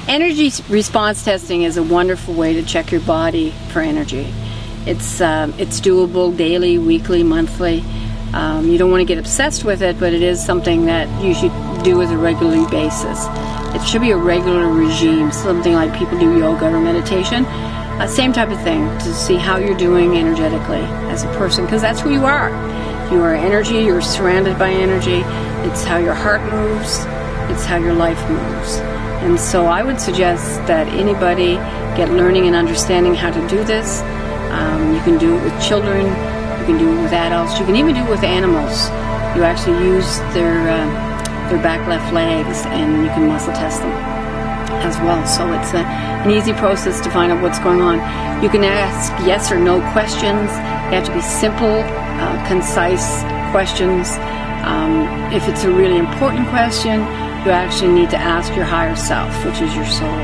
Energy response testing is a wonderful way to check your body for energy. It's doable daily, weekly, monthly. You don't want to get obsessed with it, but it is something that you should do as a regular basis. It should be a regular regime, something like people do yoga or meditation. Same type of thing, to see how you're doing energetically as a person, because that's who you are. You are energy, you're surrounded by energy. It's how your heart moves, it's how your life moves. And so I would suggest that anybody get learning and understanding how to do this. You can do it with children, you can do it with adults, you can even do it with animals. You actually use their back left legs and you can muscle test them as well. So it's an easy process to find out what's going on. You can ask yes or no questions. They have to be simple, concise questions. If it's a really important question, you actually need to ask your higher self, which is your soul.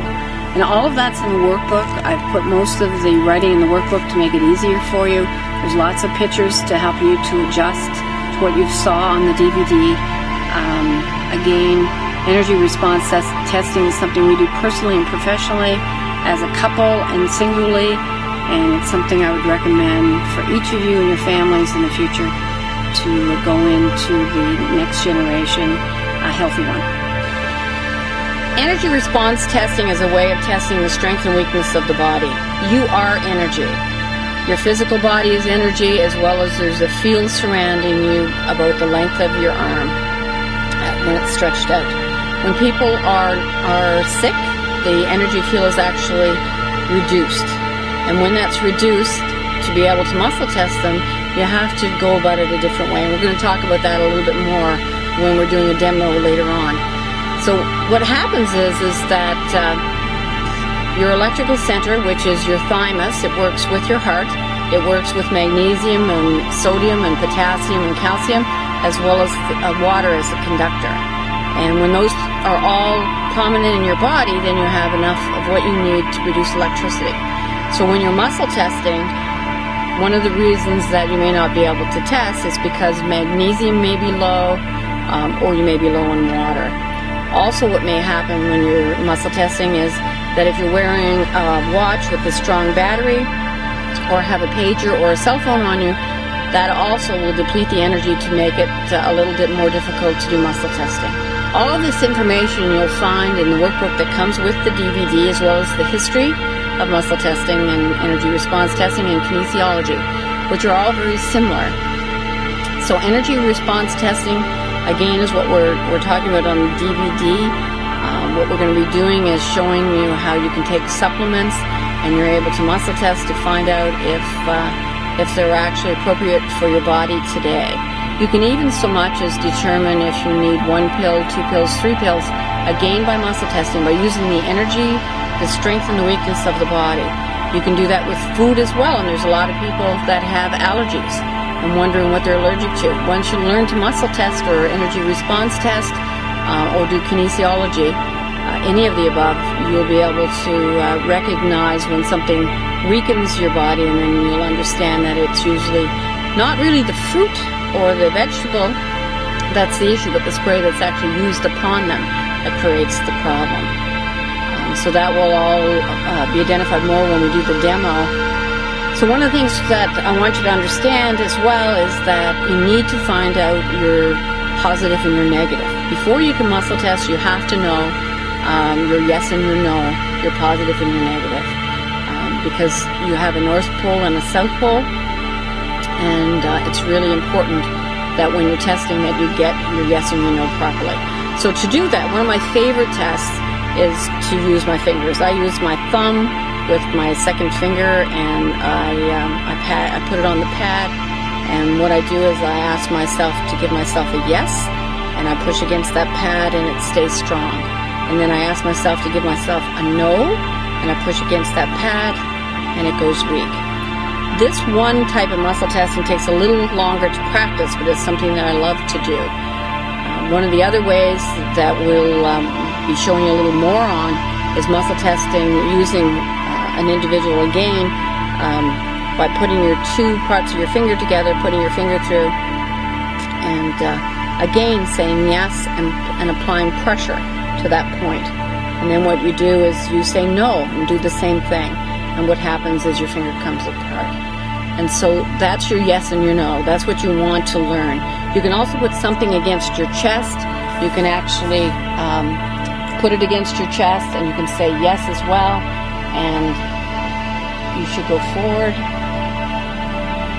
And all of that's in the workbook. I've put most of the writing in the workbook to make it easier for you. There's lots of pictures to help you to adjust to what you saw on the DVD. Again, energy response testing is something we do personally and professionally, as a couple and singularly, and it's something I would recommend for each of you and your families in the future to go into the next generation a healthy one. Energy response testing is a way of testing the strength and weakness of the body. You are energy. Your physical body is energy, as well as there's a field surrounding you about the length of your arm when it's stretched out. When people are sick, the energy field is actually reduced. And when that's reduced, to be able to muscle test them, you have to go about it a different way. And we're going to talk about that a little bit more when we're doing a demo later on. So what happens is that your electrical center, which is your thymus, it works with your heart. It works with magnesium and sodium and potassium and calcium, as well as water as a conductor. And when those are all prominent in your body, then you have enough of what you need to produce electricity. So when you're muscle testing, one of the reasons that you may not be able to test is because magnesium may be low, or you may be low in water. Also, what may happen when you're muscle testing is that if you're wearing a watch with a strong battery, or have a pager or a cell phone on you, that also will deplete the energy to make it a little bit more difficult to do muscle testing. All of this information you'll find in the workbook that comes with the DVD, as well as the history of muscle testing and energy response testing and kinesiology, which are all very similar. So energy response testing, again, is what we're talking about on the DVD. What we're going to be doing is showing you how you can take supplements, and you're able to muscle test to find out if they're actually appropriate for your body today. You can even so much as determine if you need 1 pill, 2 pills, 3 pills, again by muscle testing, by using the energy, the strength and the weakness of the body. You can do that with food as well, and there's a lot of people that have allergies and wondering what they're allergic to. Once you learn to muscle test or energy response test or do kinesiology, any of the above, you'll be able to recognize when something weakens your body, and then you'll understand that it's usually not really the fruit or the vegetable that's the issue, but the spray that's actually used upon them that creates the problem. So that will all be identified more when we do the demo. So one of the things that I want you to understand as well is that you need to find out your positive and your negative. Before you can muscle test, you have to know your yes and your no, your positive and your negative, because you have a North Pole and a South Pole, and it's really important that when you're testing that you get your yes and your no properly. So to do that, one of my favorite tests is to use my fingers. I use my thumb with my second finger, and I put it on the pad, and what I do is I ask myself to give myself a yes, and I push against that pad and it stays strong. And then I ask myself to give myself a no, and I push against that pad, and it goes weak. This one type of muscle testing takes a little longer to practice, but it's something that I love to do. One of the other ways that we'll be showing you a little more on is muscle testing using an individual again by putting your two parts of your finger together, putting your finger through, and again saying yes and applying pressure to that point. And then what you do is you say no and do the same thing. And what happens is your finger comes apart. And so that's your yes and your no. That's what you want to learn. You can also put something against your chest. You can actually put it against your chest, and you can say yes as well. And you should go forward.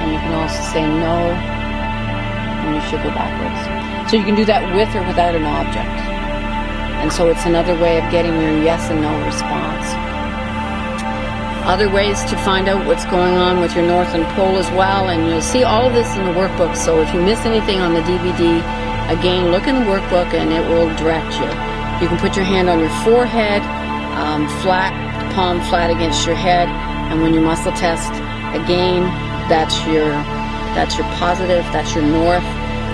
And you can also say no, and you should go backwards. So you can do that with or without an object. And so it's another way of getting your yes and no response. Other ways to find out what's going on with your North Pole as well, and you'll see all of this in the workbook. So if you miss anything on the DVD, again, look in the workbook and it will direct you. You can put your hand on your forehead, flat, palm flat against your head, and when you muscle test, again, that's your positive, that's your north.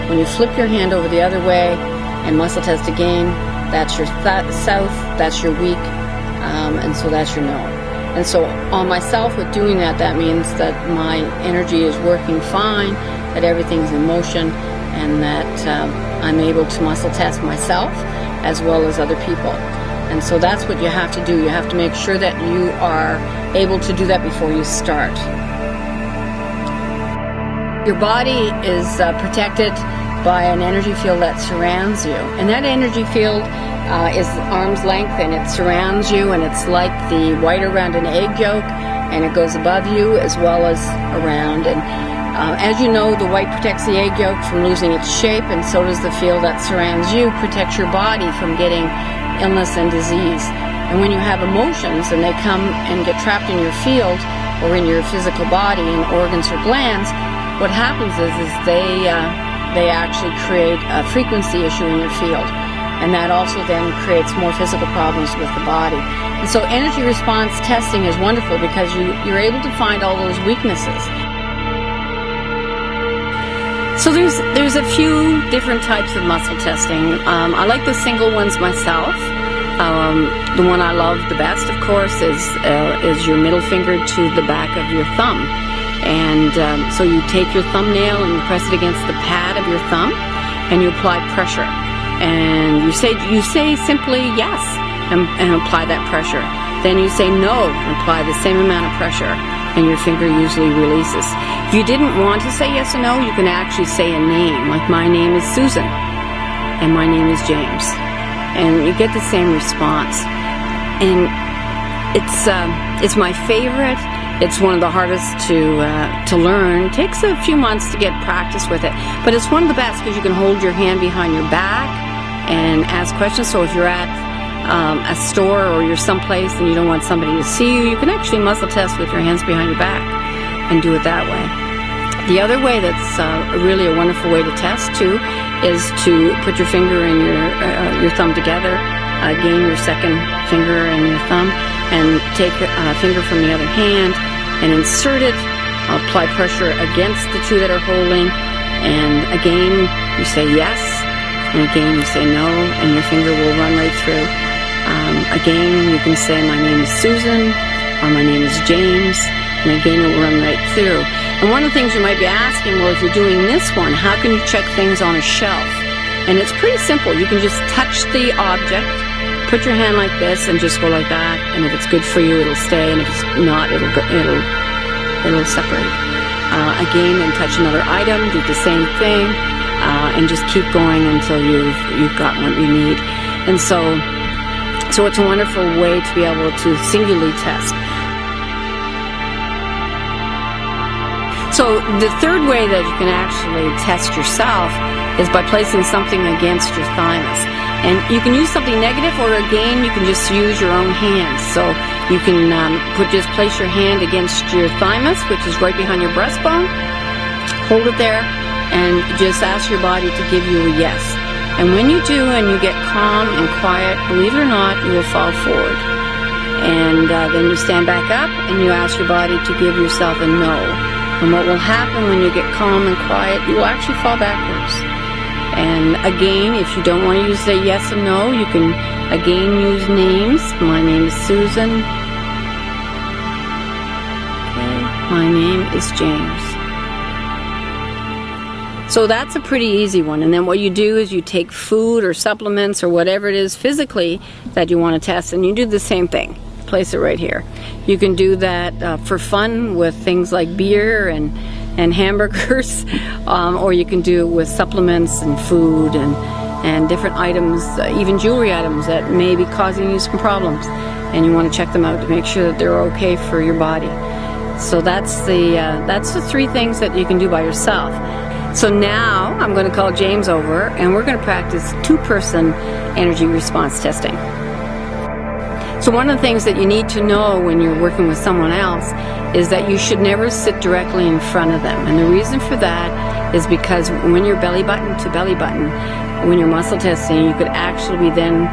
When you flip your hand over the other way and muscle test again, that's your south, that's your weak, and so that's your no. And so on myself with doing that, that means that my energy is working fine, that everything's in motion, and that I'm able to muscle test myself as well as other people. And so that's what you have to do. You have to make sure that you are able to do that before you start. Your body is protected by an energy field that surrounds you. And that energy field is arm's length, and it surrounds you, and it's like the white around an egg yolk, and it goes above you as well as around. And as you know, the white protects the egg yolk from losing its shape, and so does the field that surrounds you, protects your body from getting illness and disease. And when you have emotions and they come and get trapped in your field or in your physical body in organs or glands, what happens is they actually create a frequency issue in your field. And that also then creates more physical problems with the body. And so energy response testing is wonderful because you're able to find all those weaknesses. So there's a few different types of muscle testing. I like the single ones myself. The one I love the best, of course, is your middle finger to the back of your thumb. And so you take your thumbnail and you press it against the pad of your thumb, and you apply pressure. And you say simply yes and apply that pressure. Then you say no and apply the same amount of pressure, and your finger usually releases. If you didn't want to say yes or no, you can actually say a name, like my name is Susan and my name is James, and you get the same response. And it's my favorite. It's one of the hardest to learn. It takes a few months to get practice with it, but it's one of the best because you can hold your hand behind your back and ask questions. So if you're at a store or you're someplace and you don't want somebody to see you, you can actually muscle test with your hands behind your back and do it that way. The other way that's really a wonderful way to test too is to put your finger and your thumb together, gain your second finger and your thumb, and take a finger from the other hand and insert it, apply pressure against the two that are holding, and again you say yes, and again you say no, and your finger will run right through. Again, you can say my name is Susan or my name is James, and again it will run right through. And one of the things you might be asking, well, if you're doing this one, how can you check things on a shelf? And it's pretty simple. You can just touch the object, put your hand like this, and just go like that. And if it's good for you, it'll stay, and if it's not, it'll separate. Again, and touch another item, do the same thing, and just keep going until you've got what you need. And so it's a wonderful way to be able to singularly test. So the third way that you can actually test yourself is by placing something against your thymus. And you can use something negative, or again, you can just use your own hands. So you can just place your hand against your thymus, which is right behind your breastbone. Hold it there, and just ask your body to give you a yes. And when you do, and you get calm and quiet, believe it or not, you will fall forward. And then you stand back up, and you ask your body to give yourself a no. And what will happen when you get calm and quiet, you will actually fall backwards. And again, if you don't want to use the yes and no, you can again use names. My name is Susan. Okay. My name is James. So that's a pretty easy one. And then what you do is you take food or supplements or whatever it is physically that you want to test, and you do the same thing. Place it right here. You can do that for fun with things like beer and hamburgers, or you can do it with supplements and food and different items, even jewelry items that may be causing you some problems, and you want to check them out to make sure that they're okay for your body. So that's the 3 things that you can do by yourself. So now I'm going to call James over, and we're going to practice 2-person energy response testing. So one of the things that you need to know when you're working with someone else is that you should never sit directly in front of them. And the reason for that is because when you're belly button to belly button, when you're muscle testing, you could actually be then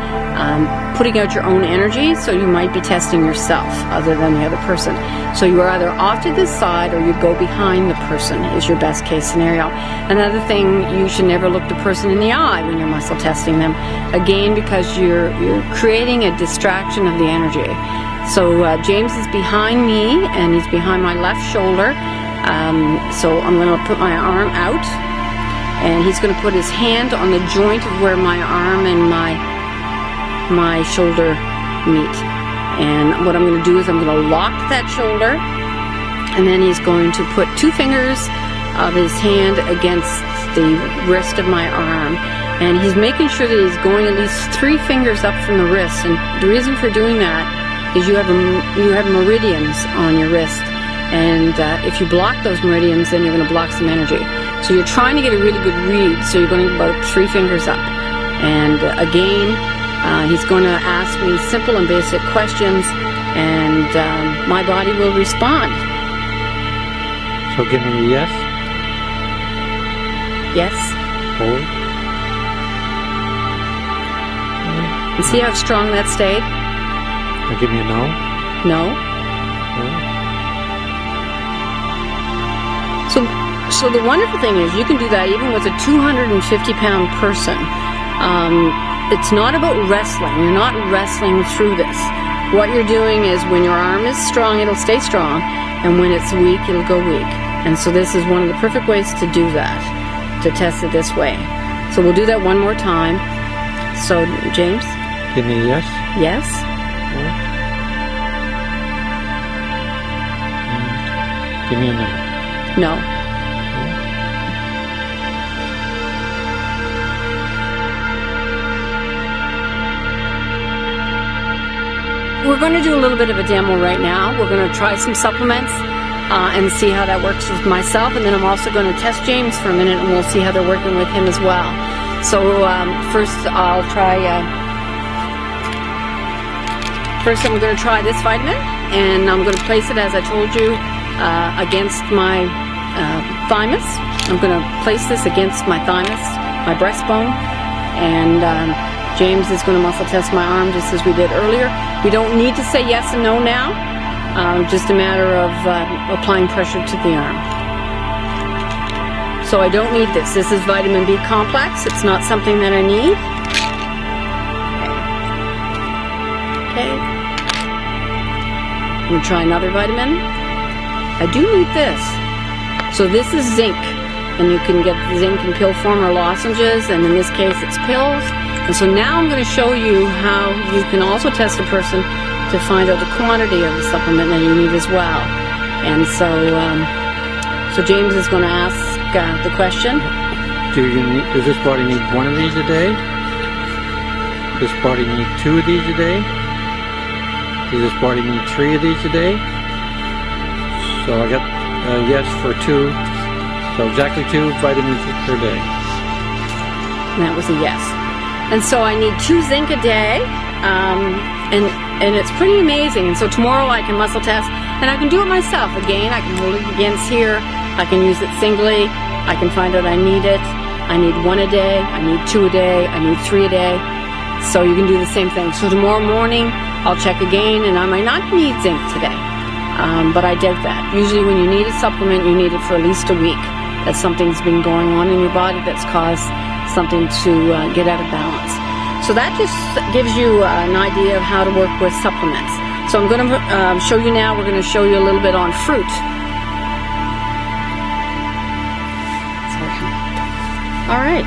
putting out your own energy, so you might be testing yourself other than the other person. So you are either off to the side or you go behind the person is your best case scenario. Another thing, you should never look the person in the eye when you're muscle testing them, again because you're creating a distraction of the energy. So James is behind me and he's behind my left shoulder, so I'm going to put my arm out, and he's going to put his hand on the joint of where my arm and my shoulder meet. And what I'm going to do is I'm going to lock that shoulder, and then he's going to put 2 fingers of his hand against the wrist of my arm, and he's making sure that he's going at least 3 fingers up from the wrist. And the reason for doing that is you have meridians on your wrist, and if you block those meridians, then you're going to block some energy. So you're trying to get a really good read, so you're going about 3 fingers up. And again, he's going to ask me simple and basic questions, and my body will respond. So give me a yes. Yes. Hold. And see how strong that stayed? Now give me a no. No. So the wonderful thing is you can do that even with a 250-pound person. It's not about wrestling. You're not wrestling through this. What you're doing is when your arm is strong, it'll stay strong, and when it's weak, it'll go weak. And so this is one of the perfect ways to do that, to test it this way. So we'll do that one more time. So, James? Give me a yes. Yes. Give me a no. No. We're going to do a little bit of a demo right now. We're going to try some supplements and see how that works with myself, and then I'm also going to test James for a minute, and we'll see how they're working with him as well. So first I'll try. First I'm going to try this vitamin, and I'm going to place it, as I told you, against my thymus. I'm going to place this against my thymus, my breastbone, and James is going to muscle test my arm just as we did earlier. We don't need to say yes and no now, just a matter of applying pressure to the arm. So I don't need this. This is vitamin B complex. It's not something that I need. Okay. I'm going to try another vitamin. I do need this. So this is zinc, and you can get zinc in pill form or lozenges, and in this case it's pills. And so now I'm going to show you how you can also test a person to find out the quantity of the supplement that you need as well. And so, so James is going to ask the question. Does this body need 1 of these a day? Does this body need 2 of these a day? Does this body need 3 of these a day? So I got a yes for 2. So exactly 2 vitamins per day. And that was a yes. And so I need 2 zinc a day, and it's pretty amazing. And so tomorrow I can muscle test, and I can do it myself. Again, I can hold it against here. I can use it singly. I can find out I need it. I need 1 a day. I need 2 a day. I need 3 a day. So you can do the same thing. So tomorrow morning I'll check again, and I might not need zinc today, but I doubt that. Usually when you need a supplement, you need it for at least a week. That something's been going on in your body that's caused something to get out of balance. So that just gives you an idea of how to work with supplements. So I'm going to show you now, we're going to show you a little bit on fruit. Sorry. All right.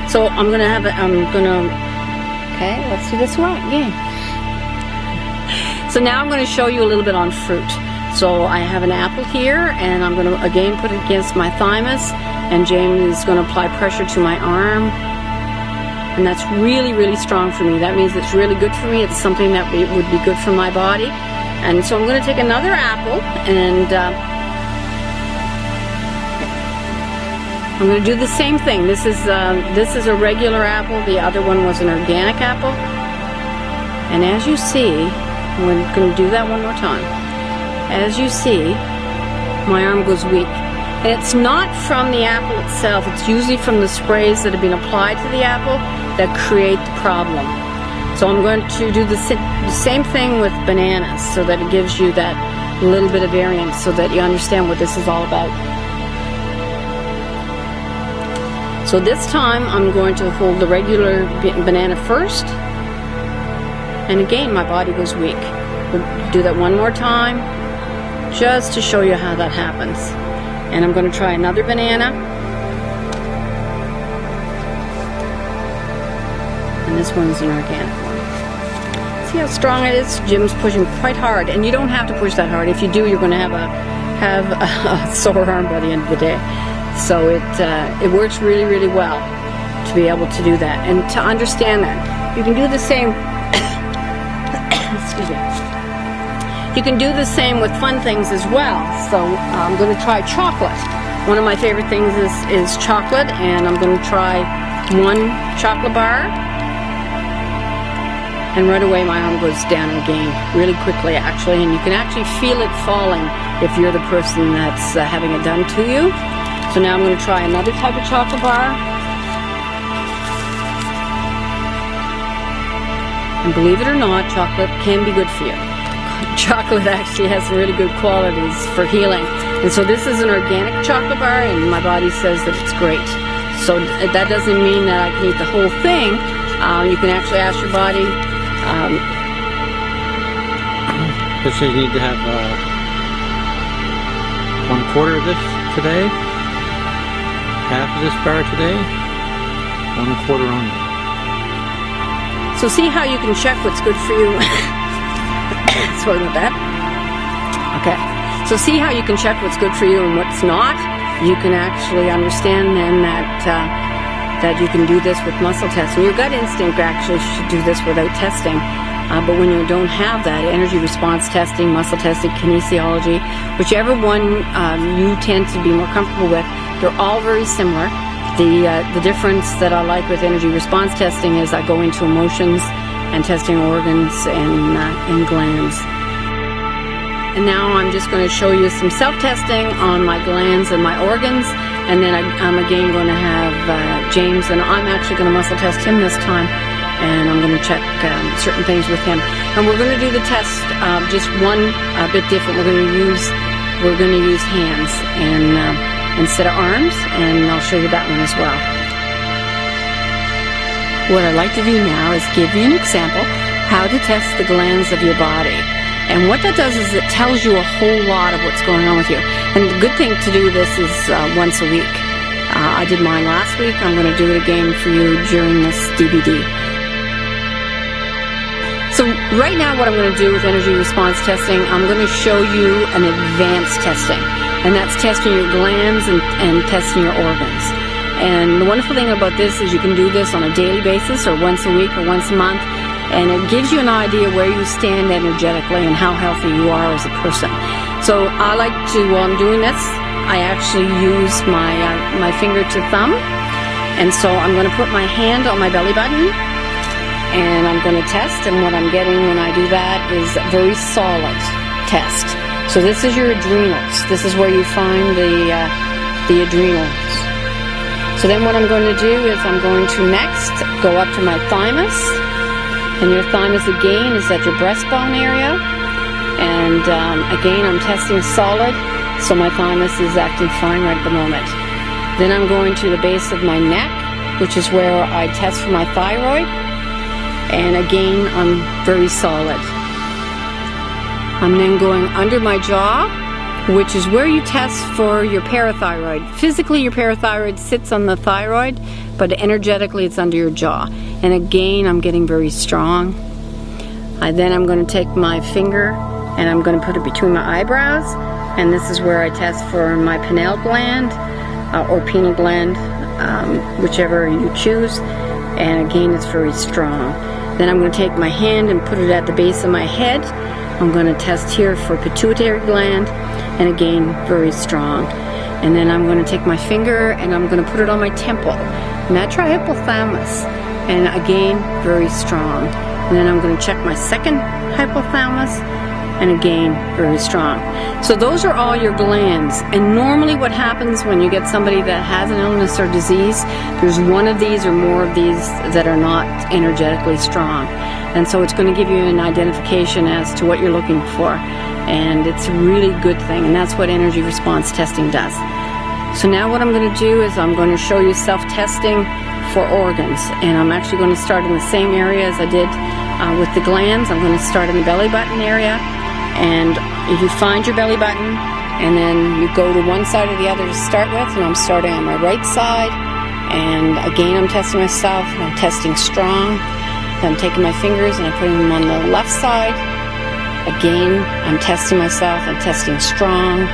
So I'm gonna have okay, let's do this one again. So now I'm gonna show you a little bit on fruit. So I have an apple here, and I'm gonna again put it against my thymus, and James is gonna apply pressure to my arm. And that's really, really strong for me. That means it's really good for me. It's something that would be good for my body. And so I'm gonna take another apple, and I'm going to do the same thing. This is a regular apple. The other one was an organic apple. And as you see, we're going to do that one more time. As you see, my arm goes weak. And it's not from the apple itself. It's usually from the sprays that have been applied to the apple that create the problem. So I'm going to do the same thing with bananas, so that it gives you that little bit of variance, so that you understand what this is all about. So this time I'm going to hold the regular banana first, and again my body goes weak. We'll do that one more time just to show you how that happens. And I'm going to try another banana, and this one's an organic one. See how strong it is? Jim's pushing quite hard, and you don't have to push that hard. If you do, you're going to have a sore arm by the end of the day. So it works really, really well to be able to do that, and to understand that. You can do the same excuse me. You can do the same with fun things as well. So I'm going to try chocolate. One of my favorite things is chocolate, and I'm going to try one chocolate bar, and right away my arm goes down again, really quickly actually, and you can actually feel it falling if you're the person that's having it done to you. So now I'm going to try another type of chocolate bar. And believe it or not, chocolate can be good for you. Chocolate actually has some really good qualities for healing. And so this is an organic chocolate bar, and my body says that it's great. So that doesn't mean that I can eat the whole thing. You can actually ask your body. Let's say you need to have 1/4 of this today. Half of this bar today, 1/4 only. So see how you can check what's good for you. Sorry about that. Okay. So see how you can check what's good for you and what's not. You can actually understand then that you can do this with muscle testing. Your gut instinct actually should do this without testing. But when you don't have that, energy response testing, muscle testing, kinesiology, whichever one you tend to be more comfortable with, they're all very similar. The difference that I like with energy response testing is I go into emotions and testing organs and glands. And now I'm just going to show you some self-testing on my glands and my organs, and then I'm again going to have James, and I'm actually going to muscle test him this time, and I'm going to check certain things with him. And we're going to do the test just one bit different. We're going to use hands and instead of arms, and I'll show you that one as well. What I'd like to do now is give you an example how to test the glands of your body. And what that does is it tells you a whole lot of what's going on with you. And the good thing to do this is once a week. I did mine last week. I'm going to do it again for you during this DVD. So right now what I'm going to do with energy response testing, I'm going to show you an advanced testing. And that's testing your glands and testing your organs. And the wonderful thing about this is you can do this on a daily basis, or once a week, or once a month. And it gives you an idea where you stand energetically and how healthy you are as a person. So I like to, while I'm doing this, I actually use my finger to thumb. And so I'm going to put my hand on my belly button, and I'm going to test. And what I'm getting when I do that is a very solid test. So this is your adrenals. This is where you find the adrenals. So then what I'm going to do is I'm going to next go up to my thymus. And your thymus again is at your breastbone area. And again, I'm testing solid, so my thymus is acting fine right at the moment. Then I'm going to the base of my neck, which is where I test for my thyroid. And again, I'm very solid. I'm then going under my jaw, which is where you test for your parathyroid. Physically, your parathyroid sits on the thyroid, but energetically it's under your jaw. And again, I'm getting very strong. Then I'm going to take my finger and I'm going to put it between my eyebrows, and this is where I test for my pineal gland or pineal gland, whichever you choose. And again, it's very strong. Then I'm going to take my hand and put it at the base of my head. I'm going to test here for pituitary gland, and again, very strong. And then I'm going to take my finger and I'm going to put it on my temple, natural hypothalamus, and again, very strong. And then I'm going to check my second hypothalamus, and again, very strong. So those are all your glands. And normally what happens when you get somebody that has an illness or disease, there's one of these or more of these that are not energetically strong. And so it's going to give you an identification as to what you're looking for. And it's a really good thing, and that's what energy response testing does. So now what I'm going to do is I'm going to show you self-testing for organs. And I'm actually going to start in the same area as I did with the glands. I'm going to start in the belly button area. And you find your belly button, and then you go to one side or the other to start with. And I'm starting on my right side, and again I'm testing myself, and I'm testing strong. Then I'm taking my fingers and I'm putting them on the left side. Again, I'm testing myself, I'm testing strong.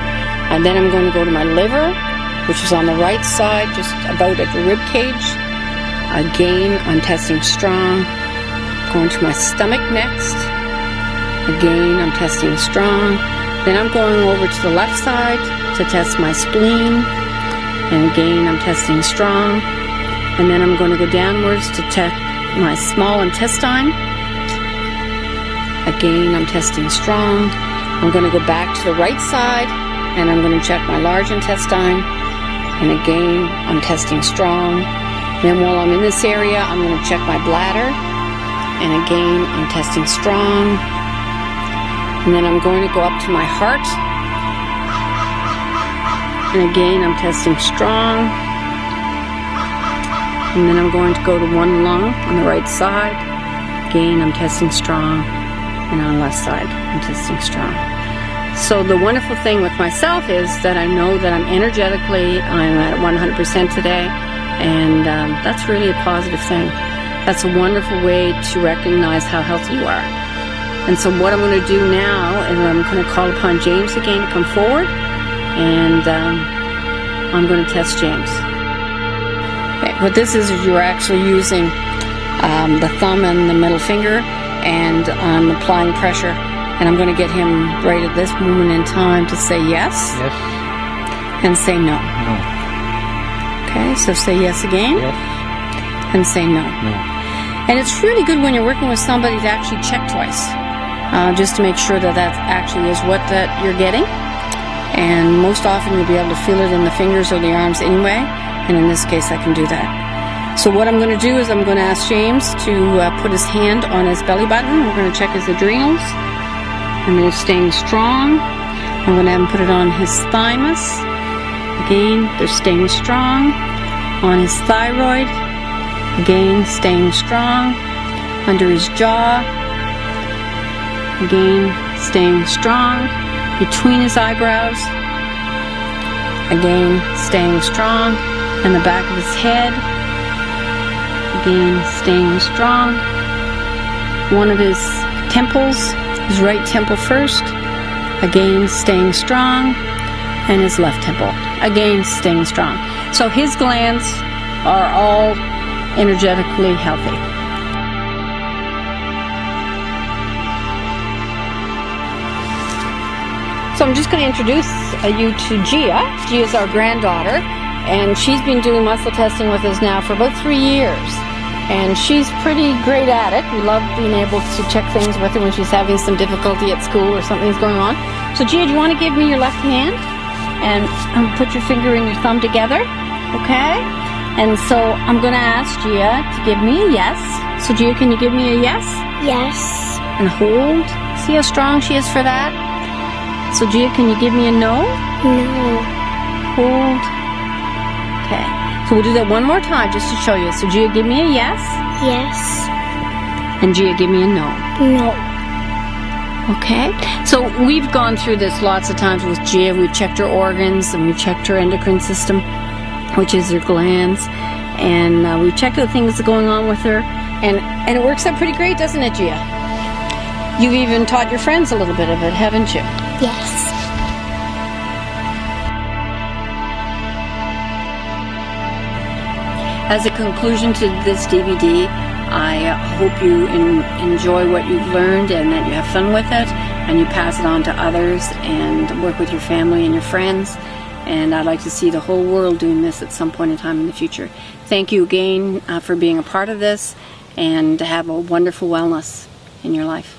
And then I'm going to go to my liver, which is on the right side, just about at the rib cage. Again, I'm testing strong. Going to my stomach next. Again, I'm testing strong. Then I'm going over to the left side to test my spleen. And again, I'm testing strong. And then I'm going to go downwards to test my small intestine. Again, I'm testing strong. I'm going to go back to the right side and I'm going to check my large intestine. And again, I'm testing strong. Then while I'm in this area, I'm going to check my bladder. And again, I'm testing strong. And then I'm going to go up to my heart. And again, I'm testing strong. And then I'm going to go to one lung on the right side. Again, I'm testing strong. And on the left side, I'm testing strong. So the wonderful thing with myself is that I know that I'm energetically, I'm at 100% today. And that's really a positive thing. That's a wonderful way to recognize how healthy you are. And so what I'm going to do now is I'm going to call upon James again to come forward, and I'm going to test James. Okay, what this is you're actually using the thumb and the middle finger, and I'm applying pressure, and I'm going to get him right at this moment in time to say yes, and say no. No. Okay, so say yes again, and say no. And it's really good when you're working with somebody to actually check twice. Just to make sure that that actually is what that you're getting. And most often you'll be able to feel it in the fingers or the arms anyway, and in this case I can do that. So what I'm going to do is I'm going to ask James to put his hand on his belly button. We're going to check his adrenals, and they're staying strong. I'm going to have him put it on his thymus. Again, they're staying strong. On his thyroid, again staying strong. Under his jaw, again, staying strong. Between his eyebrows, again, staying strong. And the back of his head, again, staying strong. One of his temples, his right temple first, again, staying strong. And his left temple, again, staying strong. So his glands are all energetically healthy. So I'm just going to introduce you to Gia. Gia is our granddaughter, and she's been doing muscle testing with us now for about 3 years. And she's pretty great at it. We love being able to check things with her when she's having some difficulty at school or something's going on. So Gia, do you want to give me your left hand? And put your finger and your thumb together, okay? And so I'm going to ask Gia to give me a yes. So Gia, can you give me a yes? Yes. And hold. See how strong she is for that? So Gia, can you give me a no? No. Hold. Okay. So we'll do that one more time just to show you. So Gia, give me a yes. Yes. And Gia, give me a no. No. Okay, so we've gone through this lots of times with Gia. We've checked her organs and we've checked her endocrine system, which is her glands, and we've checked the things that are going on with her, and it works out pretty great, doesn't it, Gia? You've even taught your friends a little bit of it, haven't you? Yes. As a conclusion to this DVD, I hope you enjoy what you've learned and that you have fun with it and you pass it on to others and work with your family and your friends. And I'd like to see the whole world doing this at some point in time in the future. Thank you again for being a part of this, and have a wonderful wellness in your life.